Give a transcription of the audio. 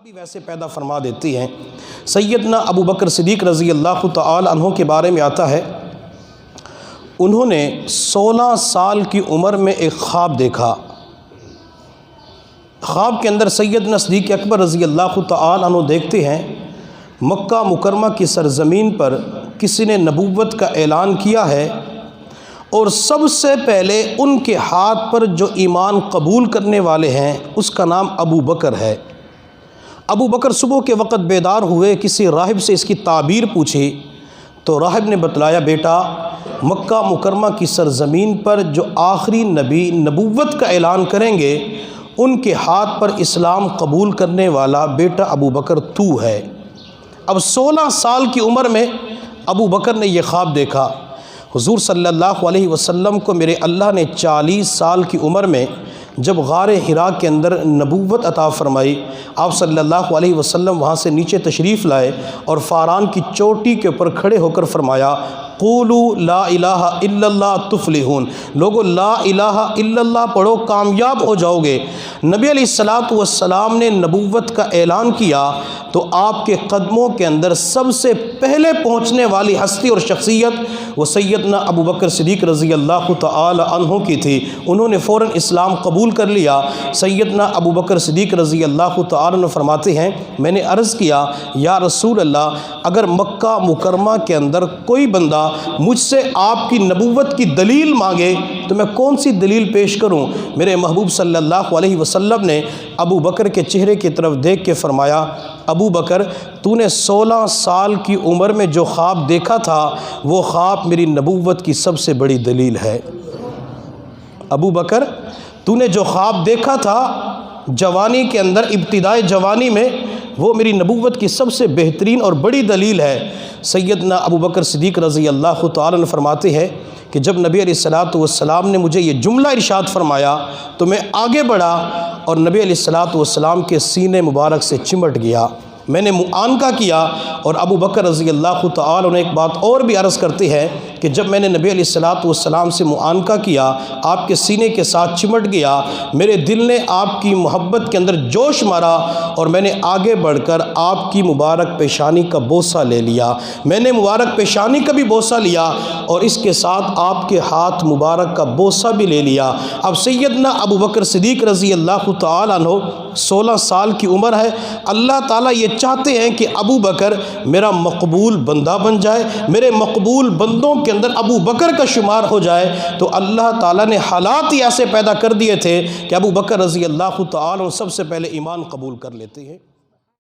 بھی ویسے پیدا فرما دیتی ہیں۔ سیدنا ابو بکر صدیق رضی اللہ تعالی عنہ کے بارے میں آتا ہے، انہوں نے 16 سال کی عمر میں ایک خواب دیکھا۔ خواب کے اندر سیدنا صدیق اکبر رضی اللہ تعالی عنہ دیکھتے ہیں مکہ مکرمہ کی سرزمین پر کسی نے نبوت کا اعلان کیا ہے، اور سب سے پہلے ان کے ہاتھ پر جو ایمان قبول کرنے والے ہیں اس کا نام ابو بکر ہے۔ ابو بکر صبح کے وقت بیدار ہوئے، کسی راہب سے اس کی تعبیر پوچھی تو راہب نے بتلایا، بیٹا مکہ مکرمہ کی سرزمین پر جو آخری نبی نبوت کا اعلان کریں گے ان کے ہاتھ پر اسلام قبول کرنے والا بیٹا ابو بکر تو ہے۔ اب 16 سال کی عمر میں ابو بکر نے یہ خواب دیکھا۔ حضور صلی اللہ علیہ وسلم کو میرے اللہ نے 40 سال کی عمر میں جب غار حرا کے اندر نبوت عطا فرمائی، آپ صلی اللہ علیہ وسلم وہاں سے نیچے تشریف لائے اور فاران کی چوٹی کے اوپر کھڑے ہو کر فرمایا، قولوا لا الہ الا اللہ تفلحون، لوگو لا الہ الا اللہ پڑھو کامیاب ہو جاؤ گے۔ نبی علیہ السلام نے نبوت کا اعلان کیا تو آپ کے قدموں کے اندر سب سے پہلے پہنچنے والی ہستی اور شخصیت وہ سیدنا ابو بکر صدیق رضی اللہ تعالی عنہ کی تھی۔ انہوں نے فوراً اسلام قبول کر لیا۔ سیدنا ابو بکر صدیق رضی اللہ تعالی عنہ فرماتے ہیں، میں نے عرض کیا، یا رسول اللہ، اگر مکہ مکرمہ کے اندر کوئی بندہ مجھ سے آپ کی نبوت کی دلیل مانگے تو میں کون سی دلیل پیش کروں؟ میرے محبوب صلی اللہ علیہ وسلم نے ابو بکر کے چہرے کی طرف دیکھ کے فرمایا، ابو بکر تو نے 16 سال کی عمر میں جو خواب دیکھا تھا وہ خواب میری نبوت کی سب سے بڑی دلیل ہے۔ ابو بکر تو نے جو خواب دیکھا تھا جوانی کے اندر، ابتدائے جوانی میں، وہ میری نبوت کی سب سے بہترین اور بڑی دلیل ہے۔ سیدنا ابو بکر صدیق رضی اللہ تعالی عنہ فرماتے ہیں کہ جب نبی علیہ السلام نے مجھے یہ جملہ ارشاد فرمایا تو میں آگے بڑھا اور نبی علیہ السلام کے سینے مبارک سے چمٹ گیا۔ میں نے معانقہ کیا، اور ابو بکر رضی اللہ تعالی عنہ ایک بات اور بھی عرض کرتے ہیں کہ جب میں نے نبی علیہ السلام سے معانقہ کیا، آپ کے سینے کے ساتھ چمٹ گیا، میرے دل نے آپ کی محبت کے اندر جوش مارا اور میں نے آگے بڑھ کر آپ کی مبارک پیشانی کا بوسہ لے لیا۔ میں نے مبارک پیشانی کا بھی بوسہ لیا اور اس کے ساتھ آپ کے ہاتھ مبارک کا بوسہ بھی لے لیا۔ اب سیدنا ابو بکر صدیق رضی اللہ تعالی عنہ 16 سال کی عمر ہے، اللہ تعالیٰ یہ چاہتے ہیں کہ ابو بکر میرا مقبول بندہ بن جائے، میرے مقبول بندوں کے اندر ابو بکر کا شمار ہو جائے، تو اللہ تعالیٰ نے حالات ہی ایسے پیدا کر دیے تھے کہ ابو بکر رضی اللہ تعالی عنہ سب سے پہلے ایمان قبول کر لیتے ہیں۔